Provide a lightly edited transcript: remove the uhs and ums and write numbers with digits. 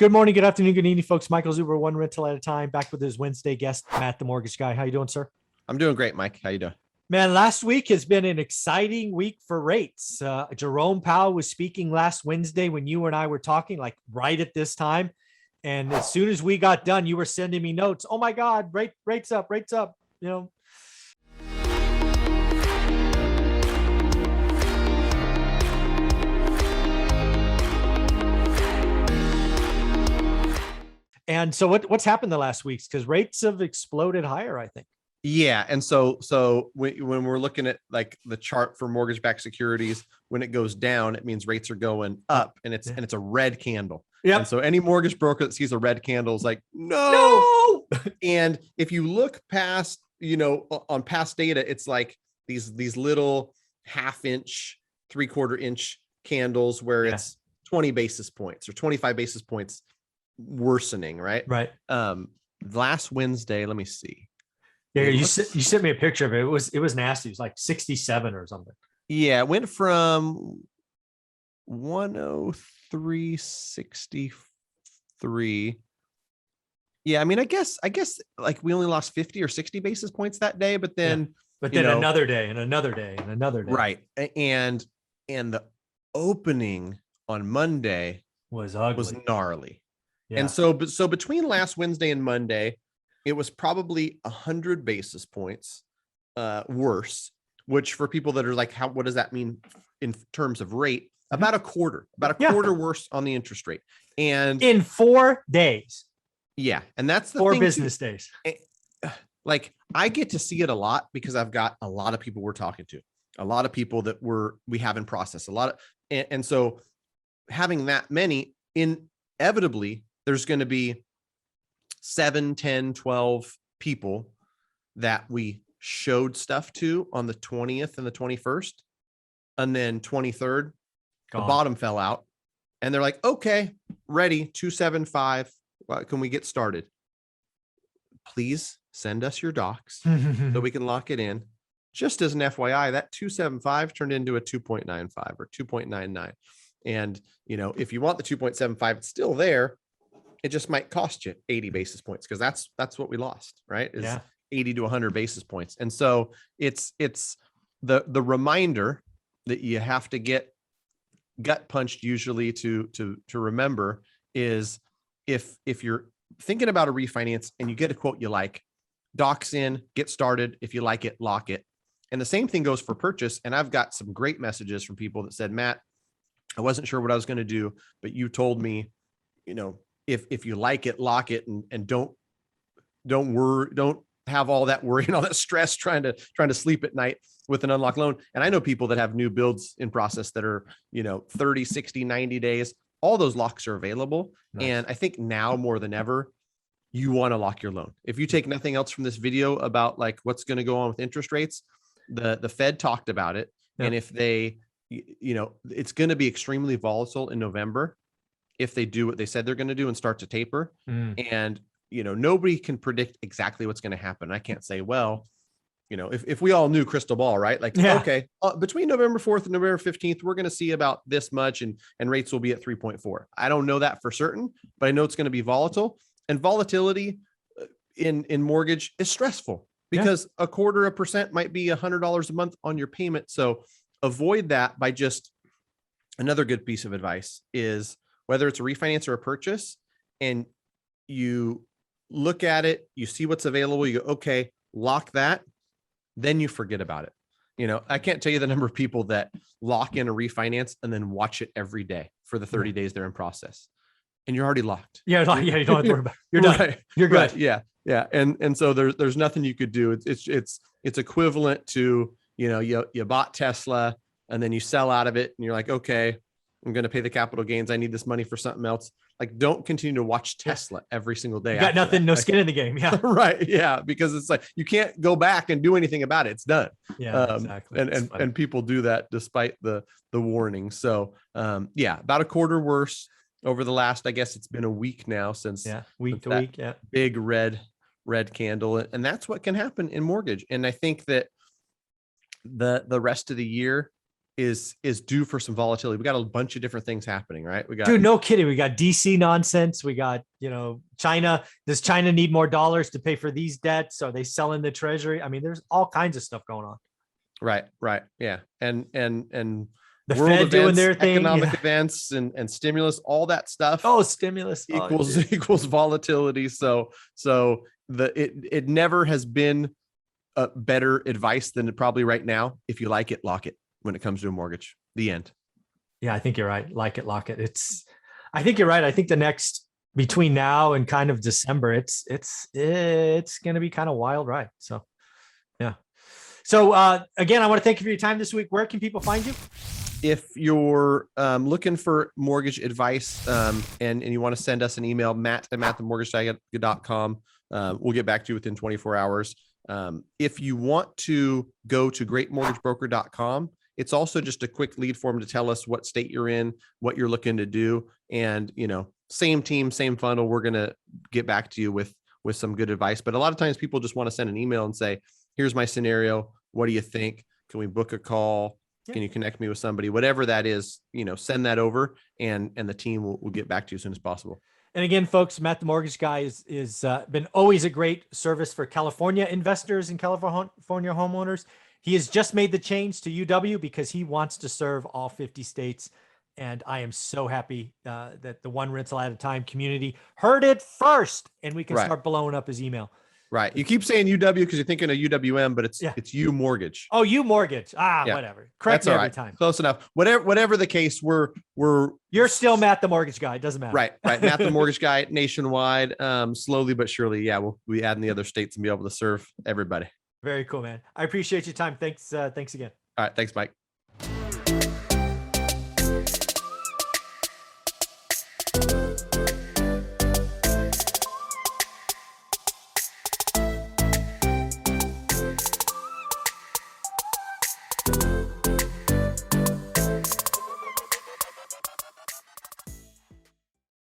Good morning, good afternoon, good evening, folks. Michael Zuber, one rental at a time, back with his Wednesday guest, Matt, the mortgage guy. How you doing, sir? I'm doing great, Mike. How you doing? Man, last week has been an exciting week for rates. Jerome Powell was speaking last Wednesday when you and I were talking, like right at this time. And as soon as we got done, you were sending me notes. Oh my God, rates up, rates up. You know, and so what's happened the last weeks? Because rates have exploded higher, I think. Yeah, and so when we're looking at like the chart for mortgage-backed securities, when it goes down, it means rates are going up, and it's a red candle. Yeah. And so any mortgage broker that sees a red candle is like, no. No. And if you look past, on past data, it's like these little half-inch, three-quarter-inch candles where it's 20 basis points or 25 basis points worsening, right? Right. Last Wednesday, let me see. Yeah, you sent me a picture of it. It was nasty. It was like 67 or something. Yeah, it went from 103.63. Yeah, I mean, I guess like we only lost 50 or 60 basis points that day, but then another day and another day and another day. Right. And the opening on Monday was ugly. Was gnarly. Yeah. And so between last Wednesday and Monday, it was probably 100 basis points worse, which for people that are like, what does that mean in terms of rate? About a quarter worse on the interest rate. And in 4 days. Yeah. And that's the 4 business days. Like I get to see it a lot because I've got a lot of people we're talking to, a lot of people that we have in process, and so having that many, inevitably, there's going to be 7, 10, 12 people that we showed stuff to on the 20th and the 21st. And then 23rd, the bottom fell out. And they're like, okay, ready, 275. Well, can we get started? Please send us your docs so we can lock it in. Just as an FYI, that 275 turned into a 2.95 or 2.99. And, if you want the 2.75, it's still there. It just might cost you 80 basis points because that's what we lost, right? Is 80 to 100 basis points. And so it's the reminder that you have to get gut punched usually to remember is if you're thinking about a refinance and you get a quote you like, docs in, get started. If you like it, lock it. And the same thing goes for purchase. And I've got some great messages from people that said, Matt, I wasn't sure what I was going to do, but you told me, if you like it, lock it, and don't worry, don't have all that worry and all that stress trying to sleep at night with an unlocked loan. And I know people that have new builds in process that are, 30, 60, 90 days. All those locks are available. Nice. And I think now more than ever, you want to lock your loan. If you take nothing else from this video about like what's going to go on with interest rates, the Fed talked about it. Yeah. And if they, it's going to be extremely volatile in November if they do what they said they're going to do and start to taper. And, nobody can predict exactly what's going to happen. I can't say, well, if we all knew crystal ball, right? Like, okay, between November 4th and November 15th, we're going to see about this much and rates will be at 3.4. I don't know that for certain, but I know it's going to be volatile, and volatility in mortgage is stressful because 0.25% might be $100 a month on your payment. So avoid that by just another good piece of advice is whether it's a refinance or a purchase and you look at it, you see what's available, you go, okay, lock that. Then you forget about it. I can't tell you the number of people that lock in a refinance and then watch it every day for the 30 days they're in process. And you're already locked. Yeah. You don't have to worry about it. You're done. Right, you're good. Right, yeah. And so there's nothing you could do. It's equivalent to, you bought Tesla and then you sell out of it and you're like, okay, I'm going to pay the capital gains. I need this money for something else. Like, don't continue to watch Tesla every single day. You got nothing, no skin in the game. Yeah. Right. Yeah. Because it's like, you can't go back and do anything about it. It's done. Yeah, exactly. And people do that despite the warning. So about a quarter worse over the last, I guess it's been a week now since week to week. Yeah. Big red candle. And that's what can happen in mortgage. And I think that the rest of the year, is due for some volatility. We got a bunch of different things happening, right? We got, Dude, no kidding. We got DC nonsense. We got, China. Does China need more dollars to pay for these debts? Are they selling the treasury? I mean, there's all kinds of stuff going on. right. Yeah. And The world Fed doing events, their thing. economic Yeah. events and stimulus, all that stuff Oh, stimulus. Oh, equals dude. equals volatility. So it never has been a better advice than probably right now. If you like it, lock it when it comes to a mortgage. The end. Yeah, I think you're right. Like it, lock it. I think you're right. I think the next between now and kind of December, it's going to be kind of wild ride. So, yeah. So again, I want to thank you for your time this week. Where can people find you? If you're looking for mortgage advice and you want to send us an email, matt@mattthemortgage.com, we'll get back to you within 24 hours. If you want to go to greatmortgagebroker.com, it's also just a quick lead form to tell us what state you're in, what you're looking to do. And, same team, same funnel. We're going to get back to you with some good advice. But a lot of times people just want to send an email and say, here's my scenario. What do you think? Can we book a call? Yeah. Can you connect me with somebody? Whatever that is, send that over and the team will get back to you as soon as possible. And again, folks, Matt the Mortgage Guy is been always a great service for California investors and California homeowners. He has just made the change to UW because he wants to serve all 50 states. And I am so happy that the one rental at a time community heard it first, and we can start blowing up his email. Right. You keep saying UW because you're thinking of UWM, but it's U Mortgage. Oh, U Mortgage. Whatever. Correct me every time. Close enough. Whatever the case, you're still Matt the Mortgage Guy. It doesn't matter. Right. Matt the Mortgage Guy nationwide. Slowly but surely. Yeah, we'll be adding the other states and be able to serve everybody. Very cool, man. I appreciate your time. Thanks again. All right. Thanks, Mike.